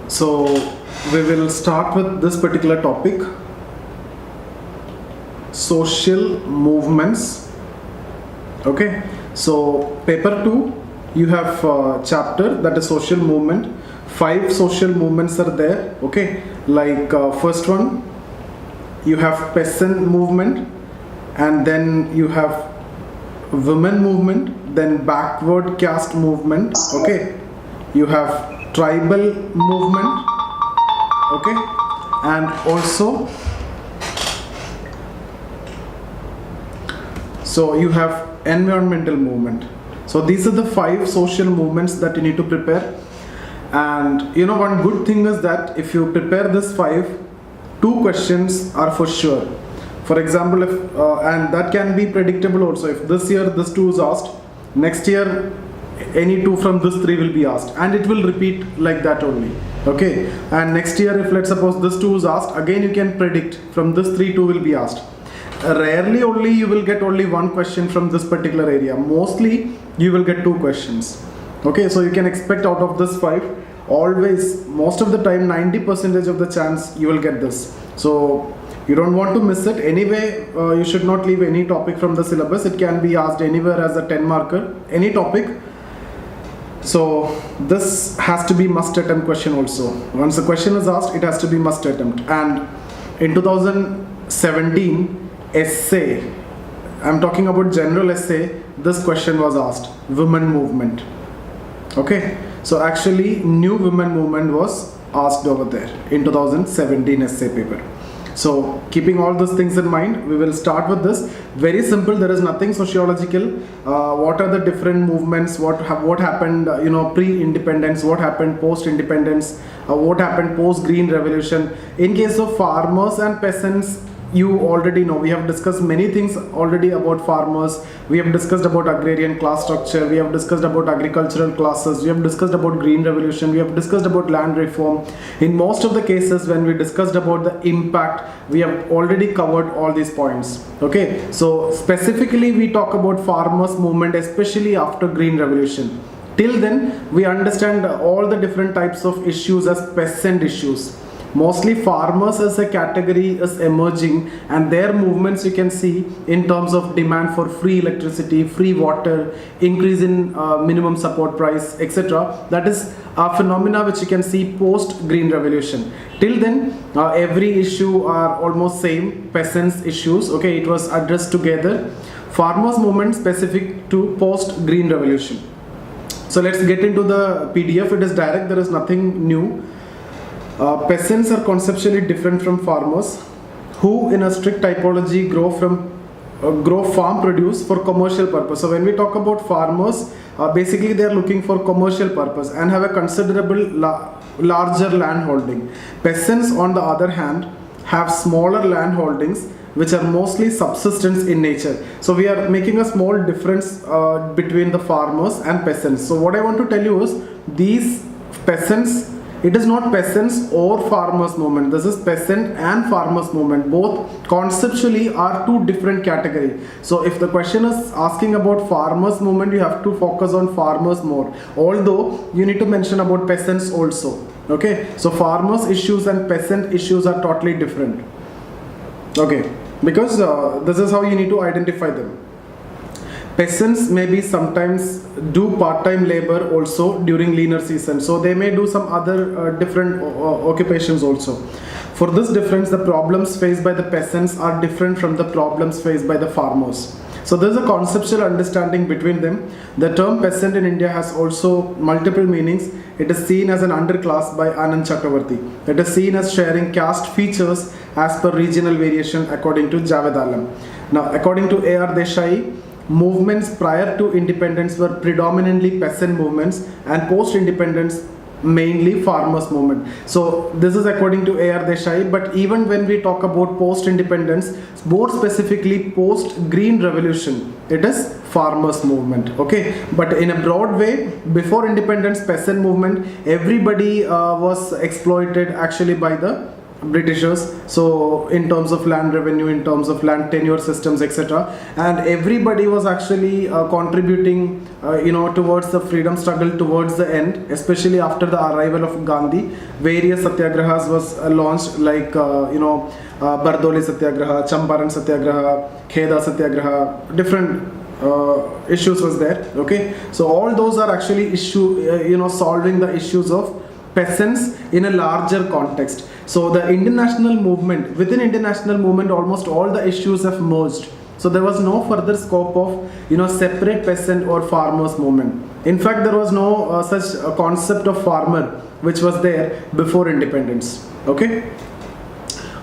So we will start with this particular topic, social movements. Okay, so paper 2, you have chapter that is social movement. 5 social movements are there. Okay, like first one, you have peasant movement, and then you have women movement, then backward caste movement. Okay, you have tribal movement. Okay, and also so you have environmental movement. So these are the 5 social movements that you need to prepare. And you know, one good thing is that if you prepare this 5, 2 questions are for sure. For example, if and that can be predictable also. If this year this 2 is asked, next year any 2 from this 3 will be asked, and it will repeat like that only. Okay, and next year if let's suppose this 2 is asked, again you can predict from this 3 2 will be asked. Rarely only you will get only 1 question from this particular area. Mostly you will get 2 questions. Okay, so you can expect out of this 5, always, most of the time, 90% of the chance you will get this. So you don't want to miss it. Anyway, you should not leave any topic from the syllabus. It can be asked anywhere as a 10 marker, any topic. So this has to be must attempt question also. Once the question is asked, it has to be must attempt. And in 2017 essay, I'm talking about general essay, this question was asked, women movement. Okay, so actually new women movement was asked over there in 2017 essay paper. So keeping all those things in mind, we will start with this. Very simple, there is nothing sociological. What are the different movements, what happened pre-independence, what happened post-independence, what happened post-green revolution. In case of farmers and peasants, you already know, we have discussed many things already about farmers. We have discussed about agrarian class structure, we have discussed about agricultural classes, we have discussed about green revolution, we have discussed about land reform. In most of the cases when we discussed about the impact, we have already covered all these points. Okay, so specifically we talk about farmers movement, especially after green revolution. Till then we understand all the different types of issues as peasant issues. Mostly farmers as a category is emerging, and their movements you can see in terms of demand for free electricity, free water, increase in minimum support price, etc. That is a phenomena which you can see post green revolution. Till then every issue are almost same, peasants issues. Okay, it was addressed together. Farmers movement specific to post green revolution. So let's get into the PDF. It is direct, there is nothing new. Peasants are conceptually different from farmers, who in a strict typology grow farm produce for commercial purpose. So when we talk about farmers, basically they are looking for commercial purpose and have a considerable larger land holding. Peasants on the other hand have smaller land holdings which are mostly subsistence in nature. So we are making a small difference between the farmers and peasants. So what I want to tell you is, these peasants, it is not peasants or farmers movement. This is peasant and farmers movement. Both conceptually are 2 different categories. So if the question is asking about farmers movement, you have to focus on farmers more. Although you need to mention about peasants also. Okay, so farmers issues and peasant issues are totally different. Okay, because this is how you need to identify them. Peasants maybe sometimes do part-time labor also during leaner season, so they may do some other different occupations also. For this difference, the problems faced by the peasants are different from the problems faced by the farmers. So there is a conceptual understanding between them. The term peasant in India has also multiple meanings. It is seen as an underclass by Anand Chakravarti. It is seen as sharing caste features as per regional variation according to Javed Alam. Now according to A.R. Desai, movements prior to independence were predominantly peasant movements, and post-independence mainly farmers movement. So this is according to A.R. Desai, but even when we talk about post-independence, more specifically post-green revolution, it is farmers movement. Okay, but in a broad way, before independence, peasant movement, everybody was exploited actually by the Britishers, so in terms of land revenue, in terms of land tenure systems, etc. And everybody was actually contributing, towards the freedom struggle towards the end, especially after the arrival of Gandhi. Various satyagrahas was launched, like Bardoli Satyagraha, Champaran Satyagraha, Kheda Satyagraha, different issues was there. Okay, so all those are actually solving the issues of peasants in a larger context. So the international movement, within international movement, almost all the issues have merged. So there was no further scope of separate peasant or farmers movement. In fact, there was no such a concept of farmer which was there before independence. Okay.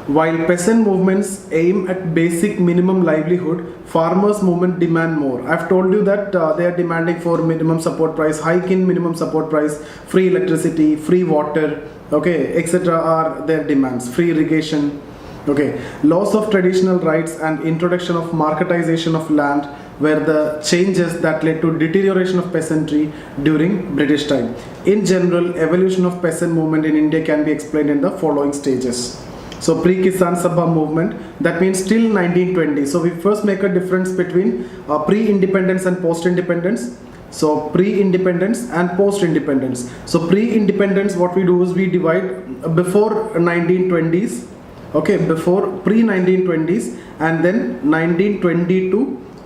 While peasant movements aim at basic minimum livelihood, farmers movement demand more. I've told you that they are demanding for minimum support price, hike in minimum support price, free electricity, free water, okay, etc. are their demands, free irrigation, okay. Loss of traditional rights and introduction of marketization of land were the changes that led to deterioration of peasantry during British time. In general, evolution of peasant movement in India can be explained in the following stages. So pre-Kisan Sabha movement, that means till 1920. So we first make a difference between pre-independence and post-independence. So pre-independence and post-independence. So pre-independence, what we do is we divide before 1920s, okay, before pre-1920s, and then 1920 to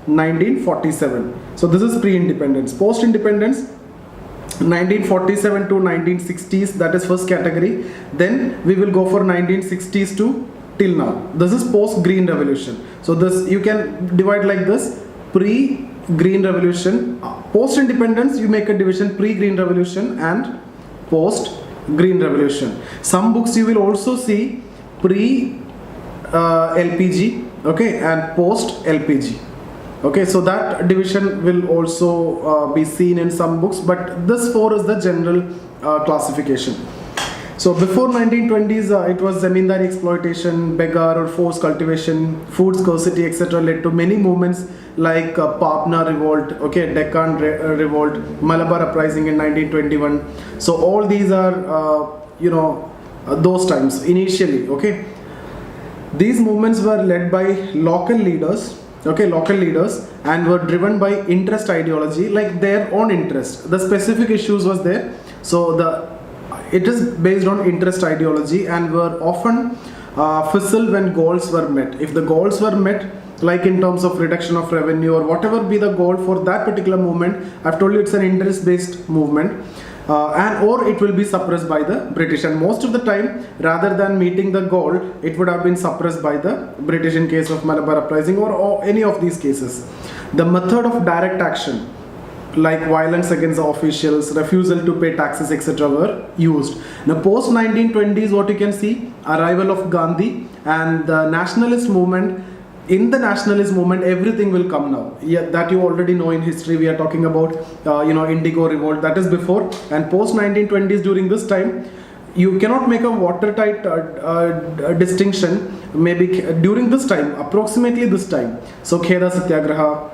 1947. So this is pre-independence. Post-independence, 1947 to 1960s, that is first category. Then we will go for 1960s to till now. This is post Green Revolution. So this you can divide like this: pre Green Revolution, post independence you make a division: pre Green Revolution and post Green Revolution. Some books you will also see pre LPG, okay, and post LPG. Okay, so that division will also be seen in some books, but this 4 is the general classification. So before 1920s, it was Zamindari exploitation, beggar or forced cultivation, food scarcity, etc. led to many movements like Pabna Revolt, okay, Deccan Revolt, Malabar Uprising in 1921. So all these are, those times initially, okay. These movements were led by local leaders, and were driven by interest ideology, like their own interest. The specific issues was there. So it is based on interest ideology and were often fizzled when goals were met. If the goals were met, like in terms of reduction of revenue or whatever be the goal for that particular movement, I've told you it's an interest based movement. Or it will be suppressed by the British, and most of the time, rather than meeting the goal, it would have been suppressed by the British in case of Malabar Uprising or any of these cases. The method of direct action, like violence against the officials, refusal to pay taxes, etc. were used. Now post 1920s, what you can see, arrival of Gandhi and the nationalist movement. In the nationalist movement, everything will come now. Yeah, that you already know in history. We are talking about, Indigo Revolt. That is before, and post 1920s. During this time, you cannot make a watertight distinction. Maybe during this time, approximately this time. So Kheda Satyagraha,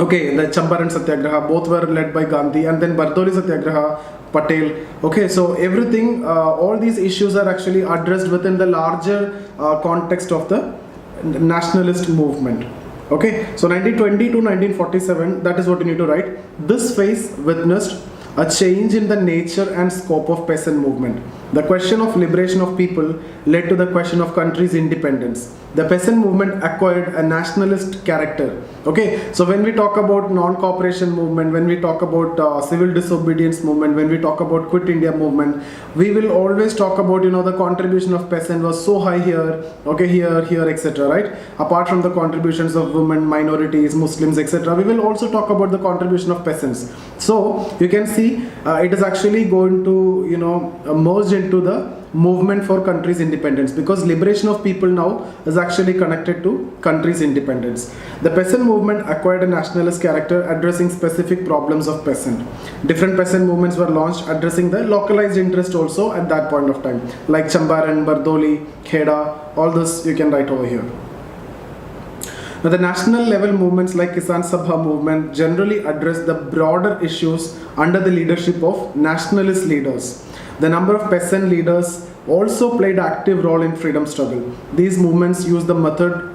okay, the Champaran Satyagraha, both were led by Gandhi, and then Bardoli Satyagraha, Patel. Okay, so everything, all these issues are actually addressed within the larger context of the nationalist movement. Okay, so 1920 to 1947, that is what you need to write. This phase witnessed a change in the nature and scope of peasant movement. The question of liberation of people led to the question of country's independence. The peasant movement acquired a nationalist character. Okay, so when we talk about non-cooperation movement, when we talk about civil disobedience movement, when we talk about quit India movement, we will always talk about, the contribution of peasant was so high here, okay, here, etc. Right? Apart from the contributions of women, minorities, Muslims, etc., we will also talk about the contribution of peasants. So you can see it is actually going to, merge into the movement for country's independence, because liberation of people now is actually connected to country's independence. The peasant movement acquired a nationalist character, addressing specific problems of peasant. Different peasant movements were launched addressing the localized interest also at that point of time, like Champaran, Bardoli, Kheda, all this you can write over here. Now the national level movements like Kisan Sabha movement generally address the broader issues under the leadership of nationalist leaders. The number of peasant leaders also played active role in freedom struggle. These movements used the method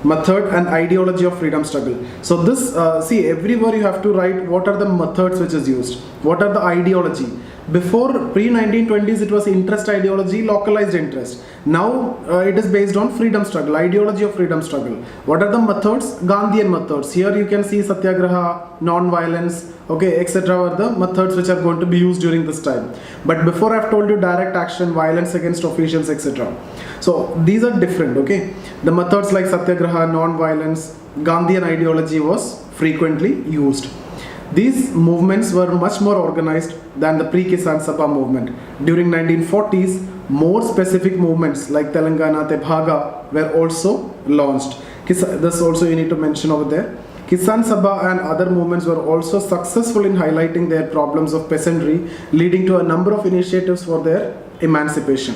and ideology of freedom struggle. So this, see, everywhere you have to write what are the methods which is used, what are the ideology. Before pre-1920s, it was interest ideology, localized interest. Now it is based on freedom struggle, ideology of freedom struggle. What are the methods? Gandhian methods. Here you can see Satyagraha, non-violence, okay, etc. are the methods which are going to be used during this time. But before I've told you direct action, violence against officials, etc. So these are different, okay. The methods like Satyagraha, non-violence, Gandhian ideology was frequently used. These movements were much more organized than the pre-Kisan Sabha movement. During 1940s, more specific movements like Telangana, Tebhaga were also launched. This also you need to mention over there. Kisan Sabha and other movements were also successful in highlighting their problems of peasantry, leading to a number of initiatives for their emancipation.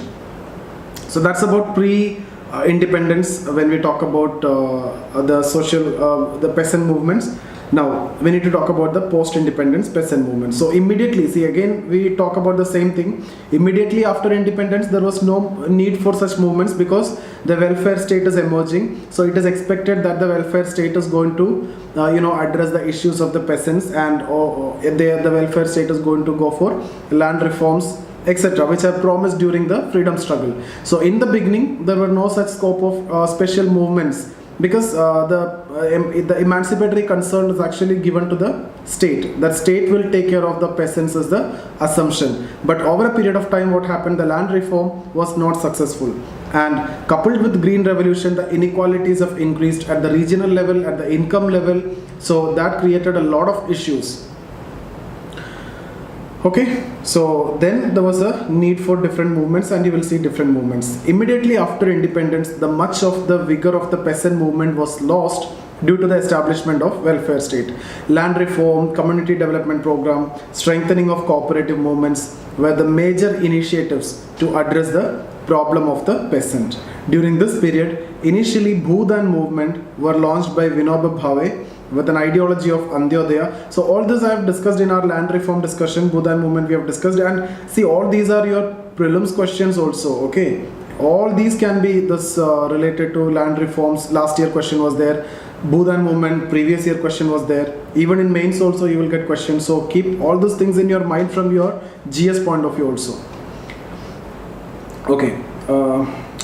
So that's about pre-independence when we talk about the peasant movements. Now we need to talk about the post-independence peasant movement. So immediately, see, again we talk about the same thing. Immediately after independence, there was no need for such movements because the welfare state is emerging. So it is expected that the welfare state is going to address the issues of the peasants, and the welfare state is going to go for land reforms, etc., which are promised during the freedom struggle. So in the beginning, there were no such scope of special movements, because the emancipatory concern is actually given to the state. That state will take care of the peasants is the assumption. But over a period of time, what happened? The land reform was not successful. And coupled with Green Revolution, the inequalities have increased at the regional level, at the income level. So that created a lot of issues. Okay, so then there was a need for different movements, and you will see different movements. Immediately after independence, the much of the vigor of the peasant movement was lost due to the establishment of welfare state. Land reform, community development program, strengthening of cooperative movements were the major initiatives to address the problem of the peasant. During this period, initially Bhudan movement were launched by Vinoba Bhave with an ideology of Antyodaya. So all this I have discussed in our land reform discussion, Bhudan movement we have discussed, and see, all these are your prelims questions also, okay. All these can be this related to land reforms. Last year question was there. Bhudan movement, previous year question was there. Even in mains also you will get questions. So keep all those things in your mind from your GS point of view also. Okay.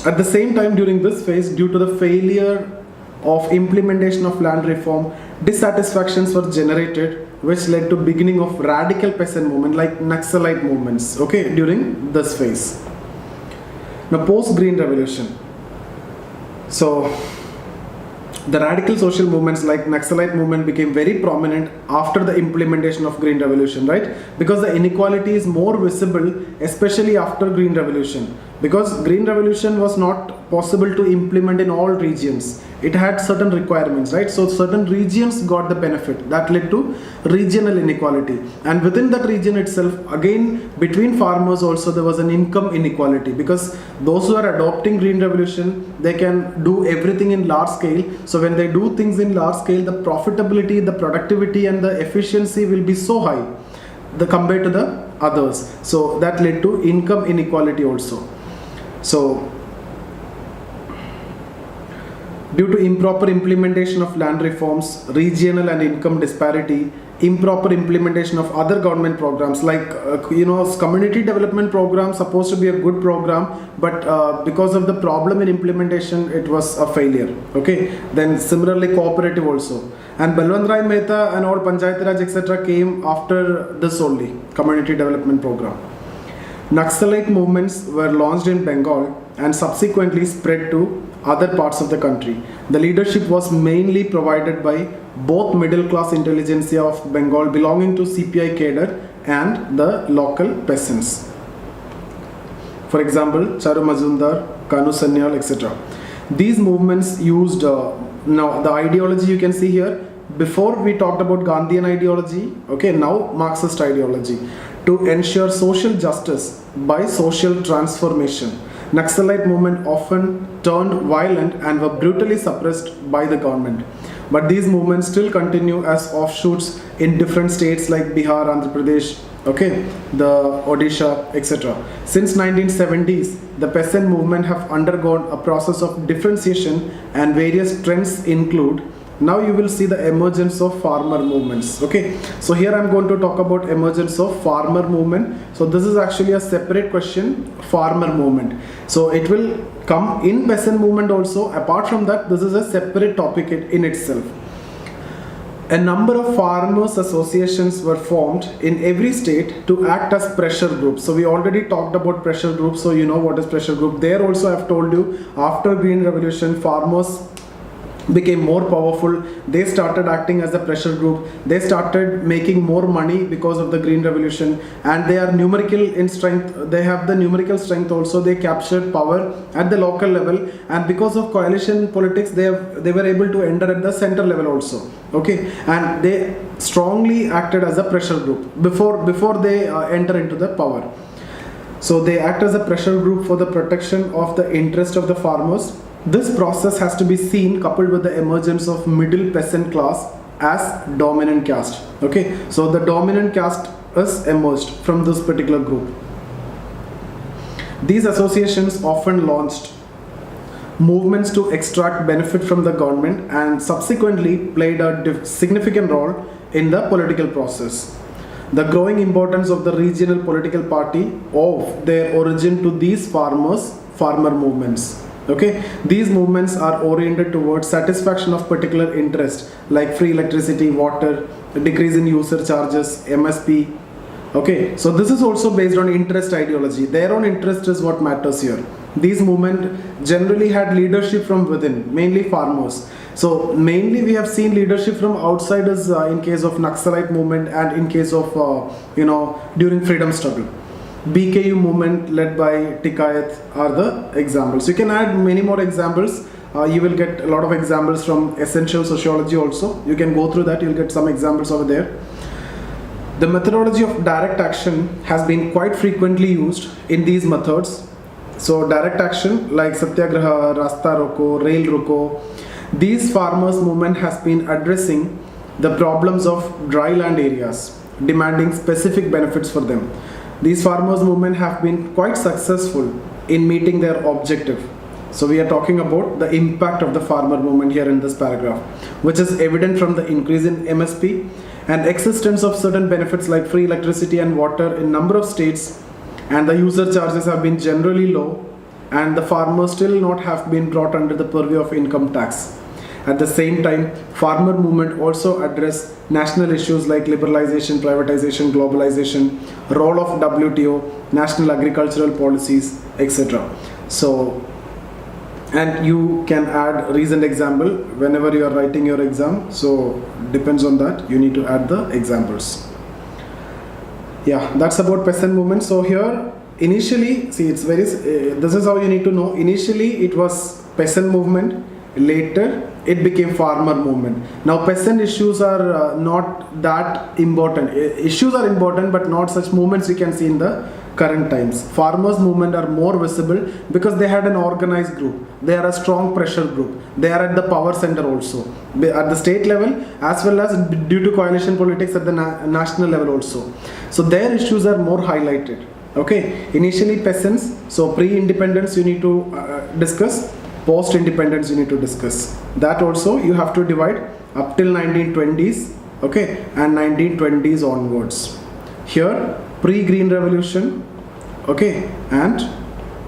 At the same time, during this phase, due to the failure of implementation of land reform, dissatisfactions were generated, which led to beginning of radical peasant movement like Naxalite movements, okay, during this phase. Now post Green Revolution, so the radical social movements like Naxalite movement became very prominent after the implementation of Green Revolution, right? Because the inequality is more visible, especially after Green Revolution. Because Green Revolution was not possible to implement in all regions. It had certain requirements, right? So certain regions got the benefit. That led to regional inequality. And within that region itself, again, between farmers also there was an income inequality, because those who are adopting Green Revolution, they can do everything in large scale. So when they do things in large scale, the profitability, the productivity and the efficiency will be so high compared to the others. So that led to income inequality also. So due to improper implementation of land reforms, regional and income disparity, improper implementation of other government programs like community development program supposed to be a good program, but because of the problem in implementation, it was a failure. Okay, then similarly cooperative also, and Balwant Rai Mehta and all Panchayati Raj etc. came after this only, community development program. Naxalite movements were launched in Bengal and subsequently spread to other parts of the country. The leadership was mainly provided by both middle class intelligentsia of Bengal belonging to CPI cadre and the local peasants. For example, Charu Majumdar, Kanu Sanyal, etc. These movements used, now the ideology you can see here. Before we talked about Gandhian ideology, okay, now Marxist ideology, to ensure social justice by social transformation. Naxalite movement often turned violent and were brutally suppressed by the government. But these movements still continue as offshoots in different states like Bihar, Andhra Pradesh, okay, the Odisha, etc. Since 1970s, the peasant movement have undergone a process of differentiation, and various trends include. Now you will see the emergence of farmer movements. Okay, so here I'm going to talk about emergence of farmer movement. So this is actually a separate question, farmer movement. So it will come in peasant movement also. Apart from that, this is a separate topic in itself. A number of farmers associations were formed in every state to act as pressure groups. So we already talked about pressure groups, so you know what is pressure group. There also I've told you, after Green Revolution, farmers became more powerful. They started acting as a pressure group. They started making more money because of the Green Revolution, and they are numerical in strength. They have the numerical strength also. They captured power at the local level, and because of coalition politics, they were able to enter at the center level also. Okay, and they strongly acted as a pressure group before they enter into the power. So they act as a pressure group for the protection of the interest of the farmers. This process has to be seen coupled with the emergence of middle peasant class as dominant caste. Okay, so the dominant caste is emerged from this particular group. These associations often launched movements to extract benefit from the government and subsequently played a significant role in the political process. The growing importance of the regional political party owed their origin to these farmer movements. Okay, these movements are oriented towards satisfaction of particular interest like free electricity, water, decrease in user charges, MSP. Okay, so this is also based on interest ideology. Their own interest is what matters here. These movements generally had leadership from within, mainly farmers. So mainly we have seen leadership from outsiders in case of Naxalite movement and in case of during freedom struggle. BKU movement led by Tikayat are the examples. You can add many more examples. You will get a lot of examples from essential sociology also. You can go through that, you'll get some examples over there. The methodology of direct action has been quite frequently used in these methods. So direct action like Satyagraha, Rasta Roko, Rail Roko, these farmers movement has been addressing the problems of dry land areas, demanding specific benefits for them. These farmers movement have been quite successful in meeting their objective. So we are talking about the impact of the farmer movement here in this paragraph, which is evident from the increase in MSP and existence of certain benefits like free electricity and water in number of states, and the user charges have been generally low, and the farmers still not have been brought under the purview of income tax. At the same time, farmer movement also address national issues like liberalization, privatization, globalization, role of WTO, national agricultural policies, etc. So, and you can add recent example whenever you are writing your exam. So depends on that, you need to add the examples. Yeah, that's about peasant movement. So here, initially, see, it's very, this is how you need to know. Initially, it was peasant movement. Later, it became farmer movement. Now, peasant issues are not that important. Issues are important, but not such movements you can see in the current times. Farmers movement are more visible because they had an organized group. They are a strong pressure group. They are at the power center also, at the state level, as well as due to coalition politics at the national level also. So their issues are more highlighted. Okay, initially peasants. So pre-independence you need to discuss. Post-independence you need to discuss. That also you have to divide up till 1920s, okay, and 1920s onwards. Here, pre-Green Revolution, okay, and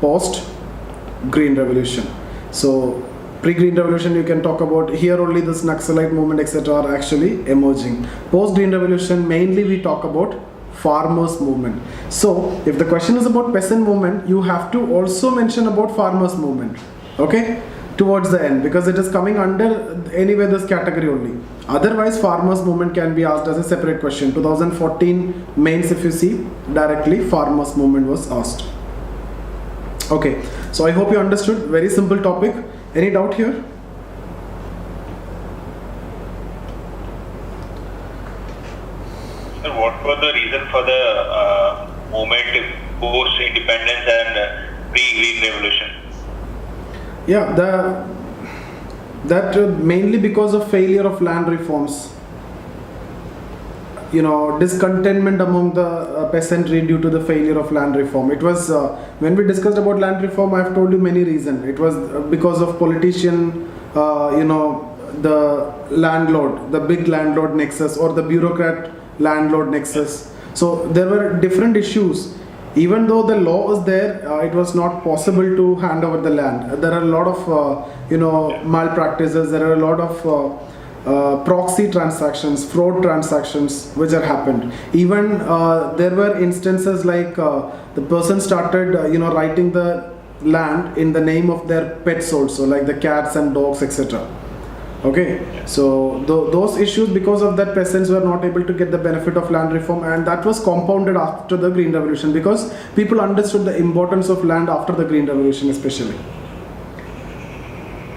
post-Green Revolution. So, pre-Green Revolution you can talk about, here only this Naxalite movement, etc. are actually emerging. Post-Green Revolution, mainly we talk about farmers movement. So, if the question is about peasant movement, you have to also mention about farmers movement. Okay, towards the end, because it is coming under anyway this category only. Otherwise, farmers movement can be asked as a separate question. 2014 mains, if you see, directly farmers movement was asked. Okay, so I hope you understood. Very simple topic. Any doubt here? Sir, what was the reason for the movement post independence and pre-Green Revolution? Yeah, that mainly because of failure of land reforms. discontentment among the peasantry due to the failure of land reform. It was when we discussed about land reform, I've told you many reasons. It was because of politician, the landlord, the big landlord nexus, or the bureaucrat landlord nexus. So there were different issues. Even though the law was there, it was not possible to hand over the land. There are a lot of malpractices. There are a lot of proxy transactions, fraud transactions which have happened. Even there were instances like the person started writing the land in the name of their pets also, like the cats and dogs, etc. Okay, so those issues, because of that, peasants were not able to get the benefit of land reform, and that was compounded after the Green Revolution, because people understood the importance of land after the Green Revolution especially.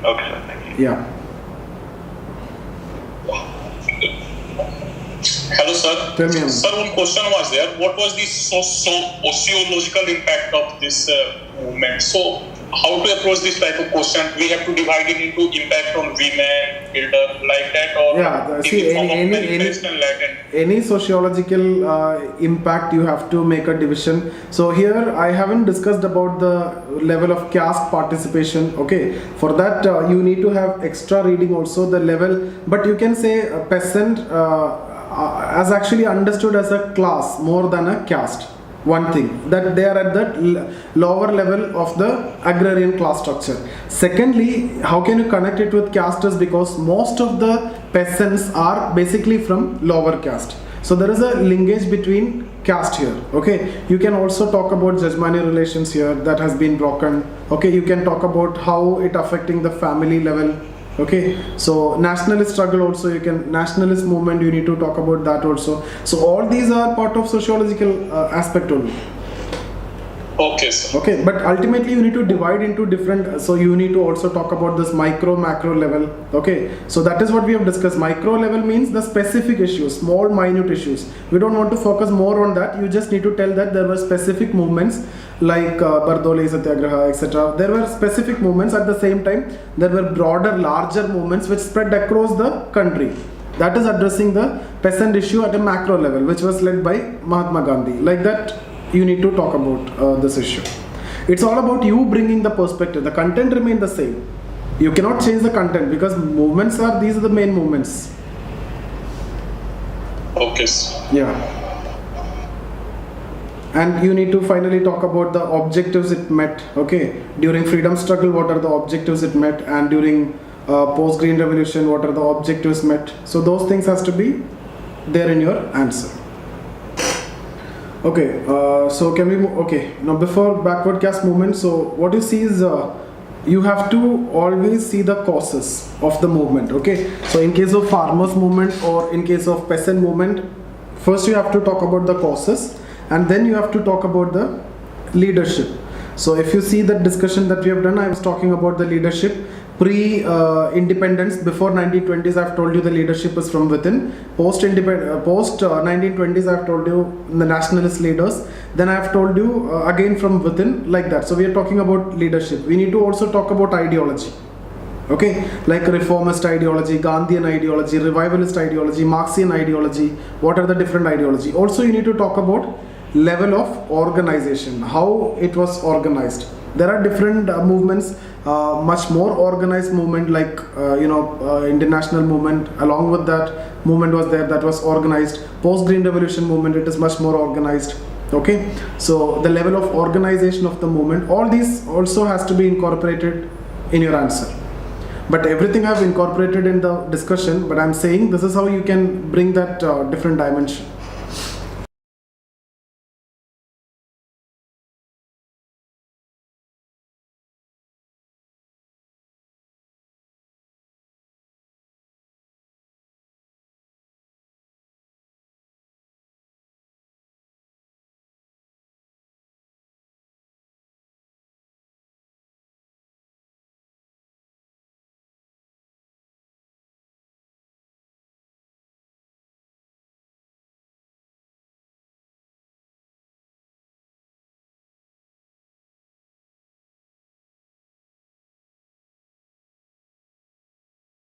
Okay, sir. Thank you. Yeah. Hello, sir. Tell me. Sir, one question was there. What was the sociological impact of this movement? So, how to approach this type of question? We have to divide it into impact on women, elder, like that, or any sociological impact, you have to make a division. So here I haven't discussed about the level of caste participation. Okay, for that you need to have extra reading also, the level, but you can say a peasant as actually understood as a class more than a caste. One thing, that they are at the lower level of the agrarian class structure. Secondly, how can you connect it with caste is because most of the peasants are basically from lower caste. So there is a linkage between caste here. Okay, you can also talk about Jajmani relations here that has been broken. Okay, you can talk about how it affecting the family level. Okay, so nationalist struggle also, you can, nationalist movement, you need to talk about that also. So all these are part of sociological aspect only. Okay, sir. Okay, but ultimately you need to divide into different, so you need to also talk about this micro macro level. Okay, so that is what we have discussed. Micro level means the specific issues, small minute issues. We don't want to focus more on that. You just need to tell that there were specific movements like Bardoli Satyagraha, etc. There were specific movements. At the same time, there were broader, larger movements which spread across the country. That is addressing the peasant issue at a macro level, which was led by Mahatma Gandhi. Like that, you need to talk about this issue. It's all about you bringing the perspective. The content remain the same. You cannot change the content because movements are, these are the main movements. Okay, sir. Yeah. And you need to finally talk about the objectives it met. Okay, during freedom struggle, what are the objectives it met, and during post Green Revolution, what are the objectives met. So those things has to be there in your answer. Okay, so can we move? Okay, now before backward caste movement, so what you see is you have to always see the causes of the movement. Okay, so in case of farmers movement or in case of peasant movement, first you have to talk about the causes, and then you have to talk about the leadership. So if you see the discussion that we have done, I was talking about the leadership pre-independence. Before 1920s, I've told you the leadership is from within. Post 1920s, I've told you the nationalist leaders. Then I've told you again from within, like that. So we are talking about leadership. We need to also talk about ideology. Okay, like reformist ideology, Gandhian ideology, revivalist ideology, Marxian ideology. What are the different ideology? Also, you need to talk about level of organization, how it was organized. There are different movements, much more organized movement like international movement. Along with that movement was there that was organized. Post Green Revolution movement, it is much more organized. Okay, so the level of organization of the movement, all these also has to be incorporated in your answer. But everything I've incorporated in the discussion, but I'm saying this is how you can bring that different dimension.